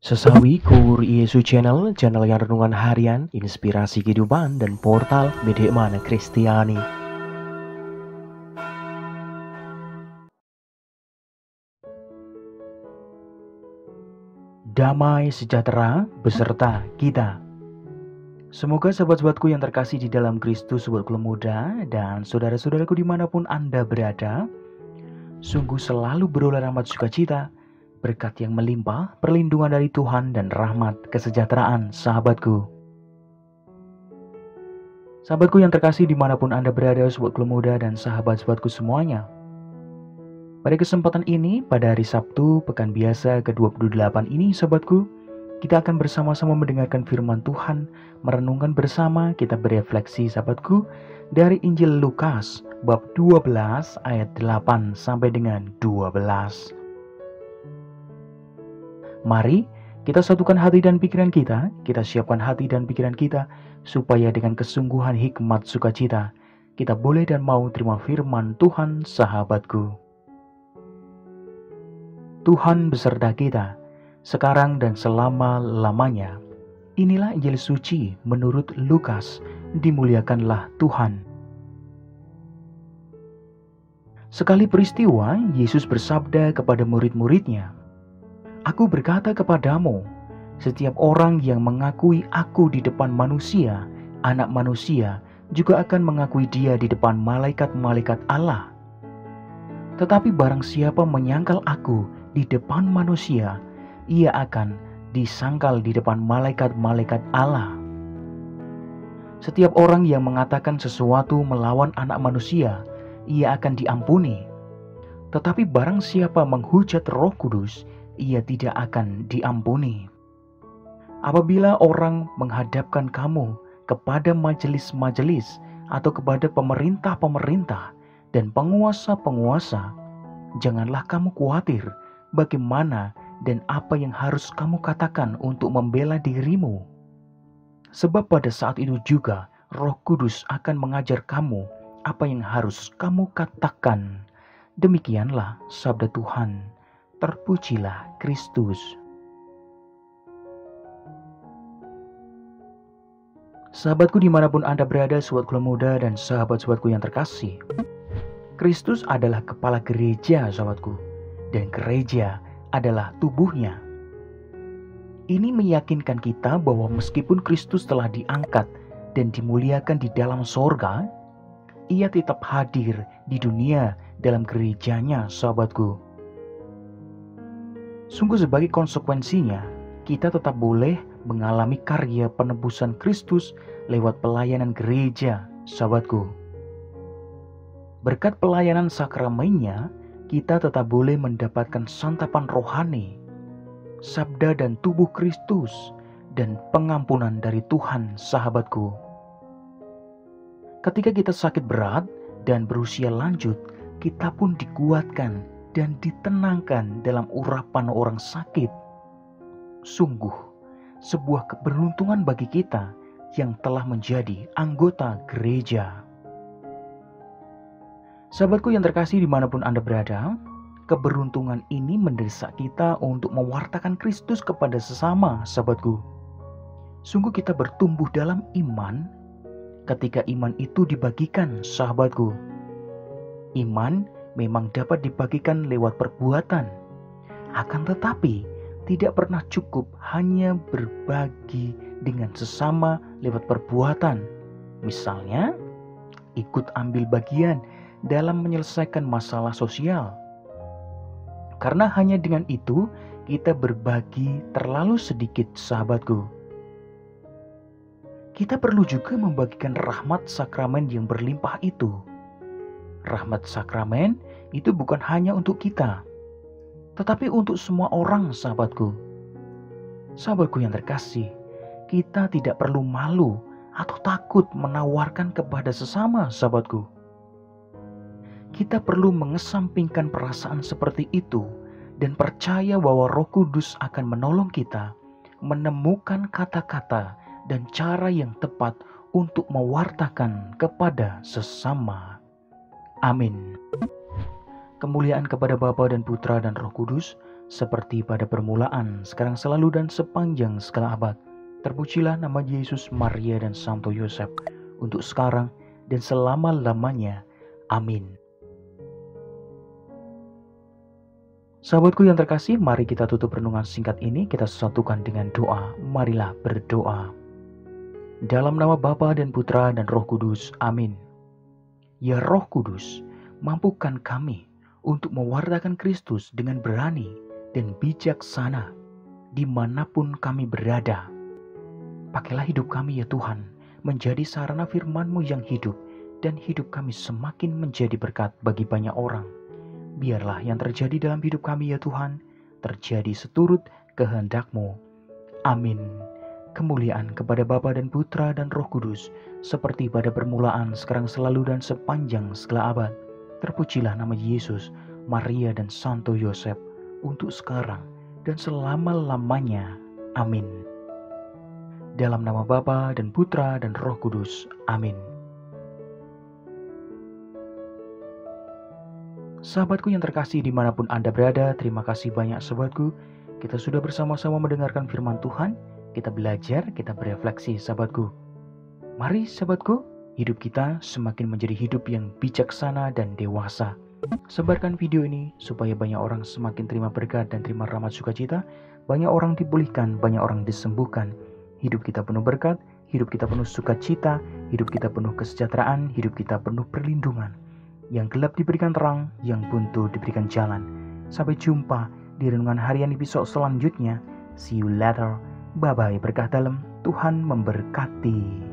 Sesawi Kur Yesu channel yang renungan harian, inspirasi kehidupan, dan portal Media Mana Kristiani. Damai sejahtera beserta kita. Semoga sahabat-sahabatku yang terkasih di dalam Kristus, sahabatku muda, dan saudara-saudaraku dimanapun Anda berada, sungguh selalu beroleh rahmat sukacita, berkat yang melimpah, perlindungan dari Tuhan, dan rahmat kesejahteraan sahabatku. Sahabatku yang terkasih dimanapun Anda berada, sahabatku muda dan sahabat-sahabatku semuanya. Pada kesempatan ini, pada hari Sabtu, pekan biasa ke-28 ini sahabatku, kita akan bersama-sama mendengarkan firman Tuhan, merenungkan bersama, kita berefleksi sahabatku, dari Injil Lukas, bab 12 ayat 8 sampai dengan 12. Mari kita satukan hati dan pikiran kita siapkan hati dan pikiran kita, supaya dengan kesungguhan hikmat sukacita, kita boleh dan mau terima firman Tuhan sahabatku. Tuhan beserta kita, sekarang dan selama-lamanya. Inilah Injil suci menurut Lukas, dimuliakanlah Tuhan. Sekali peristiwa, Yesus bersabda kepada murid-muridnya, "Aku berkata kepadamu, setiap orang yang mengakui aku di depan manusia, Anak Manusia juga akan mengakui dia di depan malaikat-malaikat Allah. Tetapi barang siapa menyangkal aku di depan manusia, ia akan disangkal di depan malaikat-malaikat Allah. Setiap orang yang mengatakan sesuatu melawan Anak Manusia, ia akan diampuni. Tetapi barang siapa menghujat Roh Kudus, ia tidak akan diampuni. Apabila orang menghadapkan kamu kepada majelis-majelis atau kepada pemerintah-pemerintah dan penguasa-penguasa, janganlah kamu khawatir bagaimana dan apa yang harus kamu katakan untuk membela dirimu. Sebab pada saat itu juga Roh Kudus akan mengajar kamu apa yang harus kamu katakan." Demikianlah sabda Tuhan. Terpujilah Kristus. Sahabatku dimanapun Anda berada, sahabatku muda dan sahabat-sahabatku yang terkasih, Kristus adalah kepala gereja sahabatku, dan gereja adalah tubuhnya. Ini meyakinkan kita bahwa meskipun Kristus telah diangkat dan dimuliakan di dalam sorga, ia tetap hadir di dunia dalam gerejanya sahabatku. Sungguh sebagai konsekuensinya, kita tetap boleh mengalami karya penebusan Kristus lewat pelayanan gereja sahabatku. Berkat pelayanan sakramennya, kita tetap boleh mendapatkan santapan rohani, sabda dan tubuh Kristus, dan pengampunan dari Tuhan sahabatku. Ketika kita sakit berat dan berusia lanjut, kita pun dikuatkan dan ditenangkan dalam urapan orang sakit. Sungguh sebuah keberuntungan bagi kita yang telah menjadi anggota gereja. Sahabatku yang terkasih dimanapun Anda berada, keberuntungan ini mendesak kita untuk mewartakan Kristus kepada sesama sahabatku. Sungguh kita bertumbuh dalam iman ketika iman itu dibagikan sahabatku. Iman memang dapat dibagikan lewat perbuatan, akan tetapi tidak pernah cukup hanya berbagi dengan sesama lewat perbuatan. Misalnya, ikut ambil bagian dalam menyelesaikan masalah sosial. Karena hanya dengan itu kita berbagi terlalu sedikit sahabatku. Kita perlu juga membagikan rahmat sakramen yang berlimpah itu. Rahmat sakramen itu bukan hanya untuk kita, tetapi untuk semua orang sahabatku. Sahabatku yang terkasih, kita tidak perlu malu atau takut menawarkan kepada sesama sahabatku. Kita perlu mengesampingkan perasaan seperti itu dan percaya bahwa Roh Kudus akan menolong kita menemukan kata-kata dan cara yang tepat untuk mewartakan kepada sesama. Amin. Kemuliaan kepada Bapa dan Putra dan Roh Kudus, seperti pada permulaan, sekarang selalu dan sepanjang segala abad. Terpujilah nama Yesus, Maria, dan Santo Yosef, untuk sekarang dan selama-lamanya. Amin. Sahabatku yang terkasih, mari kita tutup renungan singkat ini, kita satukan dengan doa. Marilah berdoa. Dalam nama Bapa dan Putra dan Roh Kudus. Amin. Ya Roh Kudus, mampukan kami untuk mewartakan Kristus dengan berani dan bijaksana dimanapun kami berada. Pakailah hidup kami ya Tuhan, menjadi sarana firman-Mu yang hidup, dan hidup kami semakin menjadi berkat bagi banyak orang. Biarlah yang terjadi dalam hidup kami ya Tuhan, terjadi seturut kehendak-Mu. Amin. Kemuliaan kepada Bapa dan Putra dan Roh Kudus, seperti pada permulaan, sekarang selalu dan sepanjang segala abad. Terpujilah nama Yesus, Maria, dan Santo Yosef, untuk sekarang dan selama-lamanya. Amin. Dalam nama Bapa dan Putra dan Roh Kudus. Amin. Sahabatku yang terkasih dimanapun Anda berada, terima kasih banyak sahabatku. Kita sudah bersama-sama mendengarkan firman Tuhan, kita belajar, kita berefleksi sahabatku. Mari sahabatku, hidup kita semakin menjadi hidup yang bijaksana dan dewasa. Sebarkan video ini supaya banyak orang semakin terima berkat dan terima rahmat sukacita. Banyak orang dipulihkan, banyak orang disembuhkan. Hidup kita penuh berkat, hidup kita penuh sukacita, hidup kita penuh kesejahteraan, hidup kita penuh perlindungan. Yang gelap diberikan terang, yang buntu diberikan jalan. Sampai jumpa di renungan harian episode selanjutnya. See you later. Bye-bye, berkah dalam. Tuhan memberkati.